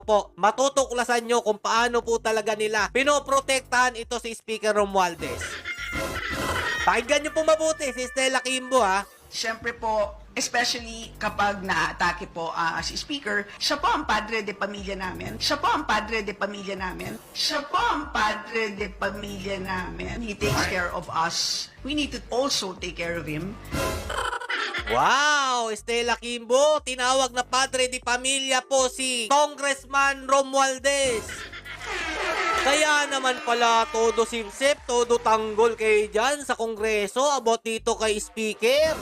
po, matutuklasan nyo kung paano po talaga nila pinoprotektahan ito si Speaker Romualdez. Pakinggan nyo po mabuti si Stella Kimbo ha. Siyempre po, especially kapag na-atake po si Speaker, siya po ang padre de pamilya namin. Siya po ang padre de pamilya namin. Siya po ang padre de pamilya namin. He takes care of us. We need to also take care of him. Wow! Stella Kimbo, tinawag na padre di pamilya po si Congressman Romualdez. Kaya naman pala todo simsip, todo tanggol kayo dyan sa Kongreso about dito kay Speaker.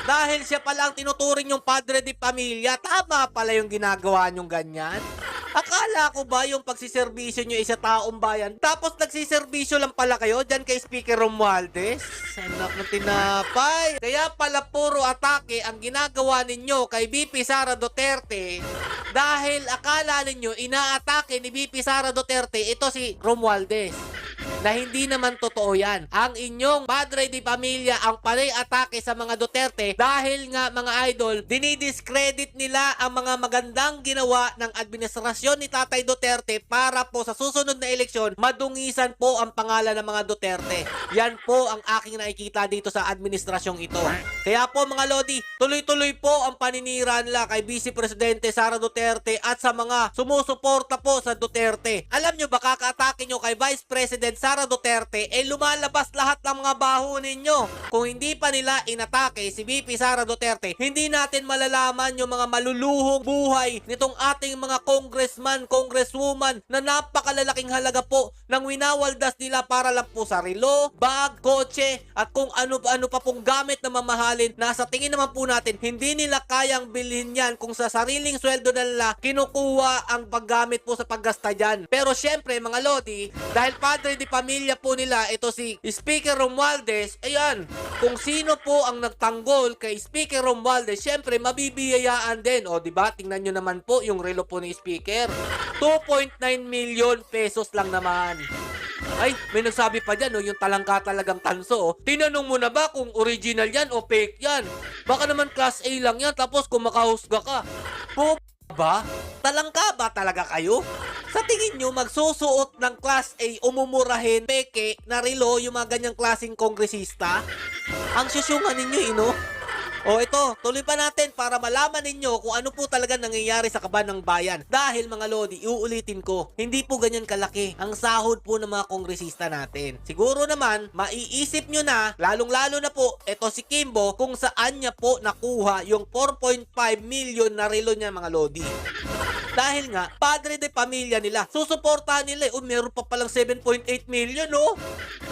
Dahil siya pala ang tinuturing yung padre di pamilya, tama pala yung ginagawa nyong ganyan. Akala ko ba yung pagsiservisyo nyo isa taong bayan, tapos nagsiservisyo lang pala kayo dyan kay Speaker Romualdez? Anak ng tinapay. Kaya pala puro atake ang ginagawa ninyo kay VP Sara Duterte dahil akala ninyo inaatake ni VP Sara Duterte ito si Romualdez. Na hindi naman totoo yan. Ang inyong padre di pamilya ang panay atake sa mga Duterte dahil nga mga idol, dinidiscredit nila ang mga magandang ginawa ng administrasyon ni Tatay Duterte para po sa susunod na eleksyon, madungisan po ang pangalan ng mga Duterte. Yan po ang aking nakikita dito sa administrasyong ito. Kaya po mga Lodi, tuloy-tuloy po ang paninira nila kay Vice Presidente Sara Duterte at sa mga sumusuporta po sa Duterte. Alam nyo ba, kaka-atake nyo kay Vice President Sara Duterte, lumalabas lahat ng mga baho ninyo. Kung hindi pa nila inatake si VP Sara Duterte, hindi natin malalaman yung mga maluluhong buhay nitong ating mga congressman, congresswoman na napakalalaking halaga po ng winawaldas nila para lang po sa relo, bag, kotse, at kung ano-ano pa pong gamit na mamahalin na sa tingin naman po natin, hindi nila kayang bilhin yan kung sa sariling sweldo na nila kinukuha ang paggamit po sa paggasta dyan. Pero syempre mga Lodi, dahil padre di pamilya po nila ito si Speaker Romualdez, ayan, kung sino po ang nagtanggol kay Speaker Romualdez, syempre mabibiyayaan din. O diba, tingnan nyo naman po yung relo po ni Speaker, 2.9 million pesos lang naman. Ay, may nagsabi pa dyan, yung talangka talagang tanso. Tinanong mo na ba kung original yan o fake yan? Baka naman class A lang yan, tapos kung makahusga ka. Po ba? Talangka ba talaga kayo? Sa tingin nyo, magsusuot ng class A, umumurahin, peke, na relo, yung mga ganyang klaseng kongresista? Ang susyungan ninyo, ino? O ito, tuloy pa natin para malaman ninyo kung ano po talaga nangyayari sa kaban ng bayan. Dahil mga Lodi, iuulitin ko, hindi po ganyan kalaki ang sahod po ng mga kongresista natin. Siguro naman, maiisip nyo na, lalong-lalo na po, ito si Kimbo, kung saan niya po nakuha yung 4.5 million na relo niya mga Lodi. Dahil nga, padre de pamilya nila. Susuportahan nila. Meron pa palang 7.8 million, oh.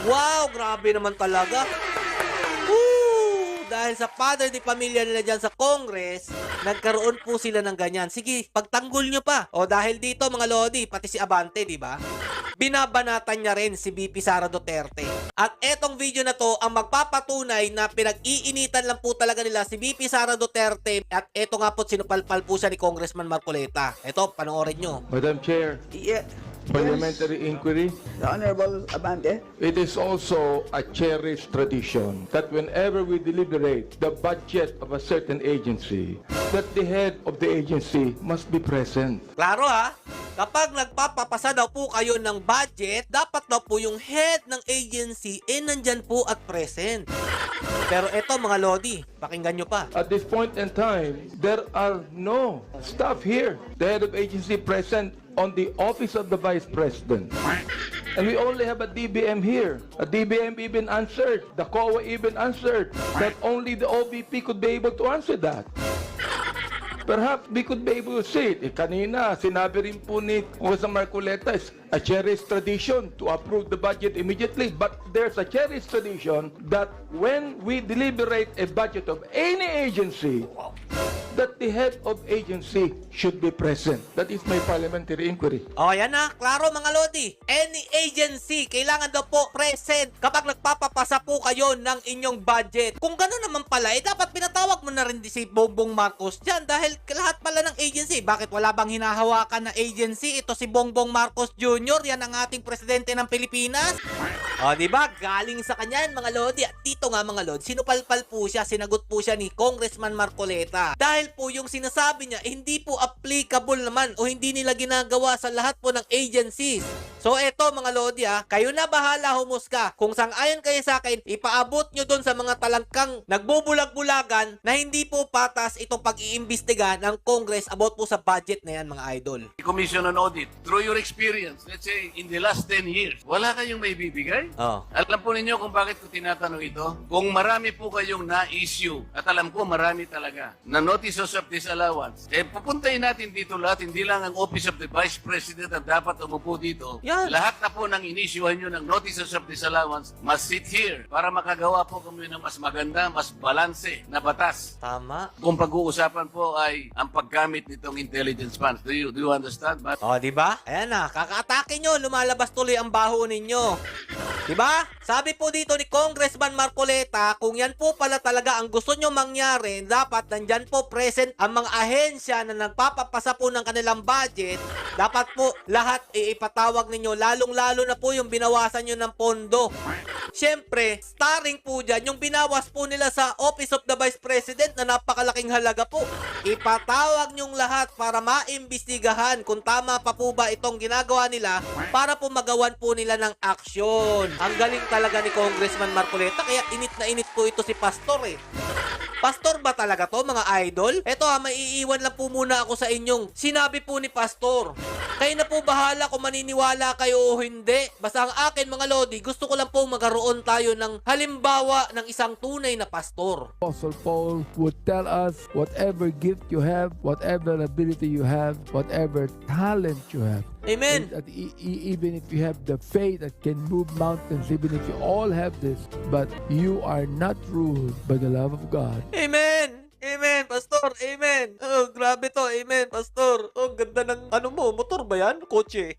Wow, grabe naman talaga. Dahil sa padre de pamilya nila dyan sa Congress, nagkaroon po sila ng ganyan. Sige, pagtanggol nyo pa. O dahil dito mga Lodi, pati si Abante, di ba? Binabanatan niya rin si VP Sara Duterte. At etong video na to ang magpapatunay na pinag-iinitan lang po talaga nila si VP Sara Duterte. At eto nga po, sinupalpal po siya ni Congressman Marcoleta. Eto, panoorin nyo. Madam Chair, Yeah. parliamentary inquiry. The Honorable Abante. It is also a cherished tradition that whenever we deliberate the budget of a certain agency, that the head of the agency must be present. Klaro ha? Kapag nagpapapasa daw po kayo ng budget, dapat daw po yung head ng agency nandyan po at present. Pero eto mga Lodi, pakinggan nyo pa. At this point in time, there are no staff here. The head of agency present on the office of the Vice President. And we only have a DBM here. A DBM even answered. The COA even answered that only the OVP could be able to answer that. Perhaps we could be able to say it. Kanina, sinabi rin po ni Congressman Marcoleta, is a cherished tradition to approve the budget immediately. But there's a cherished tradition that when we deliberate a budget of any agency, that the head of agency should be present. That is my parliamentary inquiry. O, yan na. Klaro mga Lodi. Any agency, kailangan daw po present kapag nagpapapasa po kayo ng inyong budget. Kung gano'n naman pala, dapat pinatawag mo na rin si Bongbong Marcos dyan dahil lahat pala ng agency. Bakit wala bang hinahawakan na agency? Ito si Bongbong Marcos Jr., yan ang ating presidente ng Pilipinas. O, di ba? Galing sa kanya yan, mga Lodi. At dito nga, mga Lodi, sinupalpal po siya, sinagot po siya ni Congressman Marcoleta. Dahil po yung sinasabi niya, hindi po applicable naman o hindi nila ginagawa sa lahat po ng agencies. So, eto, mga Lodi, kayo na bahala humusga. Kung sang-ayon kayo sa akin, ipaabot nyo doon sa mga talangkang nagbubulag-bulagan na hindi po patas itong pag-iimbestiga ng Congress about po sa budget na yan, mga idol. Commission on Audit, through your experience, let's say, in the last 10 years, wala kayong may bibigay? Oh. Alam po ninyo kung bakit ko tinatanong ito? Kung marami po kayong na-issue, at alam ko marami talaga, na notices of disallowance, pupuntahin natin dito lahat, hindi lang ang Office of the Vice President ang dapat umupo dito. Yan. Lahat na po ng inisyuhan nyo ng notices of disallowance must sit here para makagawa po kami ng mas maganda, mas balanse na batas. Tama. Kung pag-uusapan po ay ang paggamit nitong intelligence funds. Do you understand? O, di ba? Ayan na, kakaatake nyo, lumalabas tuloy ang baho ninyo. Di ba? Sabi po dito ni Congressman Marcoleta, kung yan po pala talaga ang gusto nyo mangyari, dapat nandyan po present ang mga ahensya na nagpapapasa po ng kanilang budget. Dapat po lahat ipatawag ninyo, lalong-lalo na po yung binawasan nyo ng pondo. Siyempre, starring po dyan, yung binawas po nila sa Office of the Vice President na napakalaking halaga po. Ipatawag nyong lahat para maimbestigahan kung tama pa po ba itong ginagawa nila para po magawan po nila ng aksyon. Ang galing talaga ni Congressman Marcoleta, kaya init na init po ito si Pastor eh. Pastor ba talaga to, mga idol? Eto maiiwan lang po muna ako sa inyong sinabi po ni Pastor. Kayo na po bahala kung maniniwala kayo o hindi. Basta ang akin, mga Lodi, gusto ko lang po magkaroon tayo ng halimbawa ng isang tunay na pastor. Apostle Paul would tell us whatever gift you have, whatever ability you have, whatever talent you have. Amen. That even if you have the faith that can move mountains, even if you all have this, but you are not ruled by the love of God. Amen! Amen, Pastor! Amen! Oh, grabe to! Amen, Pastor! Oh, ganda ng ano mo, motor ba yan? Kotse?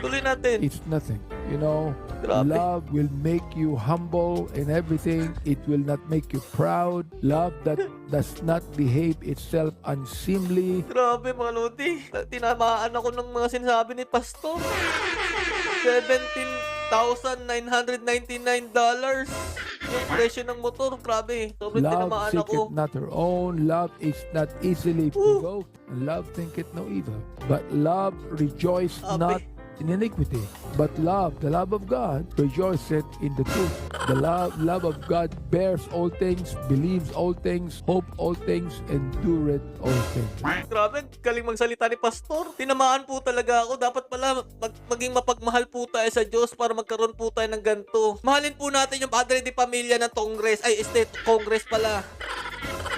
Tuloy natin. It's nothing. You know, Grabe. love will make you humble in everything. It will not make you proud. Love that does not behave itself unseemly. Grabe, mga Lodi. Tinamaan ako ng mga sinasabi ni Pastor. $17,999 yung presyo ng motor. Grabe. Sobrang Love tinamaan ako. seeketh not her own. Love is not easily provoked. And love thinketh no evil. But love rejoiceth Abe. not in iniquity. But love, the love of God, rejoiceth in the truth. The love of God bears all things, believes all things, hope all things, endureth all things. Grabe, galing magsalita ni Pastor. Tinamaan po talaga ako. Dapat pala maging mapagmahal po tayo sa Diyos para magkaroon po tayo ng ganito. Mahalin po natin yung Padre de Pamilya ng Congress. Ay, Congress pala.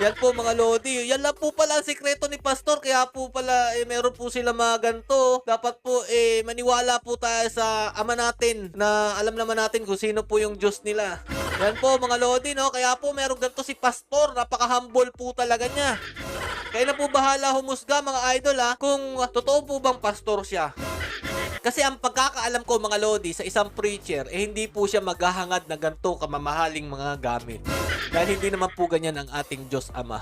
Yan po, mga Lodi. Yan lang po pala ang sikreto ni Pastor. Kaya po pala meron po sila mga ganito. Dapat po maniwala po tayo sa Ama natin na alam naman natin kung sino po yung Diyos nila. Yan po, mga Lodi, no? Kaya po meron ganito si Pastor. Napaka-humble po talaga niya. Kaya na po bahala humusga, mga idol, kung totoo po bang pastor siya. Kasi ang pagkakaalam ko, mga Lodi, sa isang preacher, hindi po siya maghahangad na ganito kamamahaling mga gamit. Dahil hindi naman po ganyan ang ating Diyos Ama.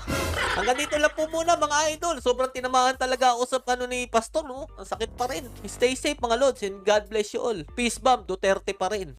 Hanggang dito lang po muna, mga idol. Sobrang tinamahan talaga ako sa ni Pastor, no? Ang sakit pa rin. Stay safe, mga Lods, and God bless you all. Peace bomb, Duterte pa rin.